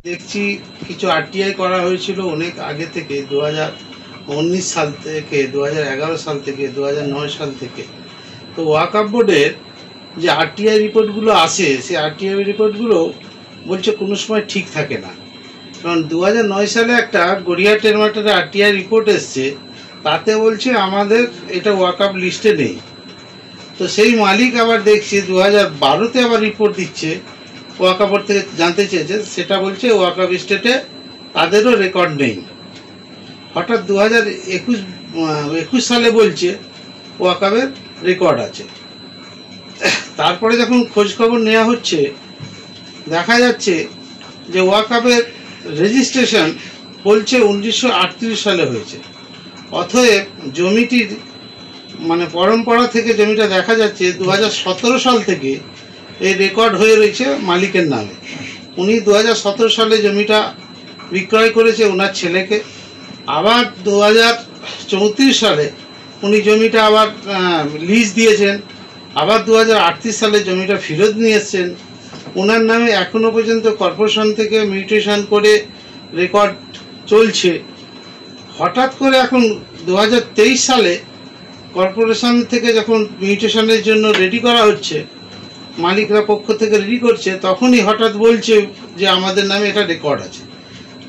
দেখছি কিছু আরটিআই করা হয়েছিল অনেক আগে থেকে 2019 সাল থেকে 2011 সাল থেকে 2009 সাল থেকে। তো ওয়াকফ বোর্ডের যে আরটিআই রিপোর্টগুলো আসে সেই আরটিআই রিপোর্টগুলো বলছে কোনো সময় ঠিক থাকে না। কারণ 2009 সালে একটা গড়িয়া টেরমাটারে আরটিআই রিপোর্ট এসছে, তাতে বলছে আমাদের এটা ওয়াকফ লিস্টে নেই। তো সেই মালিক আবার দেখছি 2012-তে আবার রিপোর্ট দিচ্ছে, ওয়াকফ বোর্ড থেকে জানতে চেয়েছে, সেটা বলছে ওয়াকফ স্টেটে তাদেরও রেকর্ড নেই। হঠাৎ 2021 সালে বলছে ওয়াকফের রেকর্ড আছে। তারপরে যখন খোঁজ খবর নেওয়া হচ্ছে দেখা যাচ্ছে যে ওয়াকফের রেজিস্ট্রেশন বলছে 1938 সালে হয়েছে। অতএব জমিটির মানে পরম্পরা থেকে জমিটা দেখা যাচ্ছে 2017 সাল থেকে এই রেকর্ড হয়ে রয়েছে মালিকের নামে। উনি 2017 সালে জমিটা বিক্রয় করেছে ওনার ছেলেকে। আবার 2034 সালে উনি জমিটা আবার লিজ দিয়েছেন। আবার 2038 সালে জমিটা ফেরত নিয়ে এসছেন। ওনার নামে এখনও পর্যন্ত কর্পোরেশন থেকে মিউটেশন করে রেকর্ড চলছে। হঠাৎ করে এখন 2023 সালে কর্পোরেশন থেকে যখন মিউটেশনের জন্য রেডি করা হচ্ছে, মালিকরা পক্ষ থেকে রেডি করছে, তখনই হঠাৎ বলছে যে আমাদের নামে এটা রেকর্ড আছে।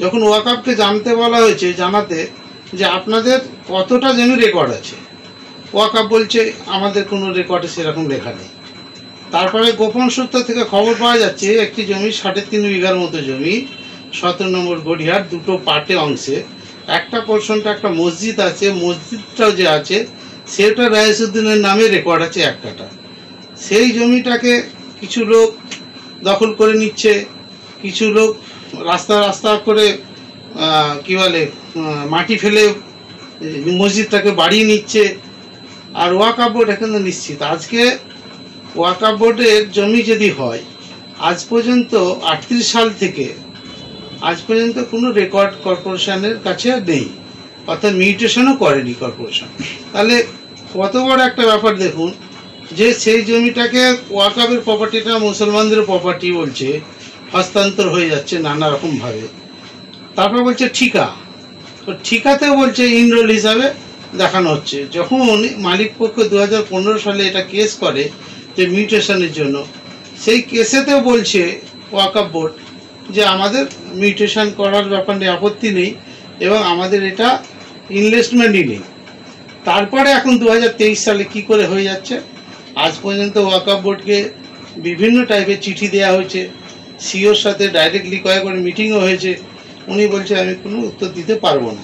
যখন ওয়াকফকে জানতে বলা হয়েছে, জানাতে যে আপনাদের কতটা জমি রেকর্ড আছে, ওয়াকফ বলছে আমাদের কোনো রেকর্ডে সেরকম লেখা নেই। তারপরে গোপন সূত্র থেকে খবর পাওয়া যাচ্ছে একটি জমি 3.5 বিঘার মতো জমি 17 নম্বর গড়িয়ার দুটো পার্টে অংশে একটা পোর্শনটা একটা মসজিদ আছে, মসজিদটাও যে আছে সেটা রাইসুদ্দিনের নামে রেকর্ড আছে একটাটা। সেই জমিটাকে কিছু লোক দখল করে নিচ্ছে, কিছু লোক রাস্তা রাস্তা করে কি বলে মাটি ফেলে মসজিদটাকে বাড়িয়ে নিচ্ছে। আর ওয়াকফ বোর্ড এখানে নিশ্চিত আজকে ওয়াকফ বোর্ডের জমি যদি হয়, আজ পর্যন্ত 38 সাল থেকে আজ পর্যন্ত কোনো রেকর্ড কর্পোরেশনের কাছে নেই, অর্থাৎ মিউটেশনও করেনি কর্পোরেশন। তাহলে কত বড় একটা ব্যাপার দেখুন, যে সেই জমিটাকে ওয়াকফের প্রপার্টিটা মুসলমানদের প্রপার্টি বলছে, হস্তান্তর হয়ে যাচ্ছে নানা রকমভাবে। তারপর বলছে ঠিকা, তো ঠিকাতেও বলছে ইনরোল হিসাবে দেখানো হচ্ছে। যখন মালিক পক্ষ 2015 সালে এটা কেস করে যে মিউটেশনের জন্য, সেই কেসেতেও বলছে ওয়াকফ বোর্ড যে আমাদের মিউটেশন করার ব্যাপার নিয়ে আপত্তি নেই এবং আমাদের এটা ইনভেস্টমেন্টই নেই। তারপরে এখন 2023 সালে কি করে হয়ে যাচ্ছে, আজ পর্যন্ত ওয়াকফ বোর্ডকে বিভিন্ন টাইপের চিঠি দেওয়া হয়েছে, সিওর সাথে ডাইরেক্টলি কয়েকবার মিটিংও হয়েছে। উনি বলছে আমি কোনো উত্তর দিতে পারবো না।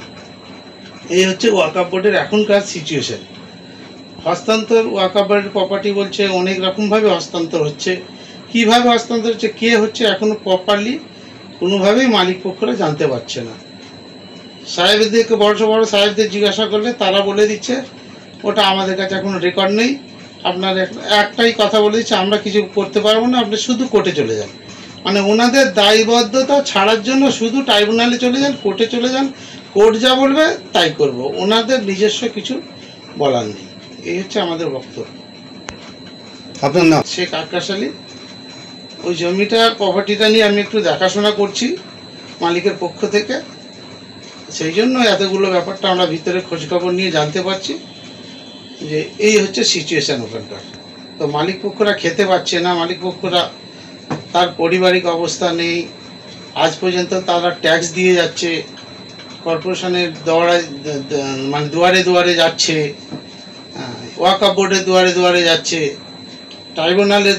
এই হচ্ছে ওয়াকফ বোর্ডের এখনকার সিচুয়েশন। হস্তান্তর ওয়াকফ বোর্ডের প্রপার্টি বলছে অনেক রকমভাবে হস্তান্তর হচ্ছে, কীভাবে হস্তান্তর হচ্ছে কে হচ্ছে এখনও প্রপারলি কোনোভাবেই মালিক পক্ষরা জানতে পারছে না। সাহেবদেরকে বড় বড় সাহেবদের জিজ্ঞাসা করলে তারা বলে দিচ্ছে ওটা আমাদের কাছে এখনো রেকর্ড নেই। আপনার একটাই কথা বলে দিচ্ছে আমরা কিছু করতে পারবো না, আপনি শুধু কোর্টে চলে যান। মানে ওনাদের দায়বদ্ধতা ছাড়ার জন্য শুধু ট্রাইব্যুনালে চলে যান, কোর্টে চলে যান, কোর্ট যা বলবে তাই করব, ওনাদের নিজস্ব কিছু বলার নেই। এই হচ্ছে আমাদের বক্তব্য। আপনার নাম? শেখ আকাশ আলী। ওই জমিটার প্রপার্টিটা নিয়ে আমি একটু দেখাশোনা করছি মালিকের পক্ষ থেকে, সেই জন্য এতগুলো ব্যাপারটা আমরা ভিতরে খোঁজখবর নিয়ে জানতে পারছি যে এই হচ্ছে সিচুয়েশান ওখানকার। তো মালিক পক্ষরা খেতে পাচ্ছে না, মালিক পক্ষরা তার পারিবারিক অবস্থা নেই, আজ পর্যন্ত তারা ট্যাক্স দিয়ে যাচ্ছে, কর্পোরেশনের মানে দুয়ারে দুয়ারে যাচ্ছে, ওয়াকফ বোর্ডের দুয়ারে দুয়ারে যাচ্ছে, ট্রাইব্যুনালে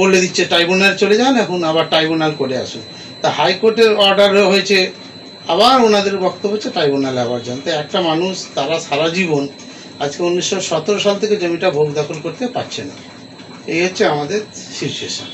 বলে দিচ্ছে ট্রাইব্যুনাল চলে যান, এখন আবার ট্রাইব্যুনাল করে আসুন। তা হাইকোর্টের অর্ডার হয়েছে, আবার ওনাদের বক্তব্য হচ্ছে ট্রাইব্যুনালে আবার যান। তো একটা মানুষ তারা সারা জীবন আজকে 1917 সাল থেকে জমিটা ভোগ দখল করতে পারছে না। এই হচ্ছে আমাদের সিচুয়েশন।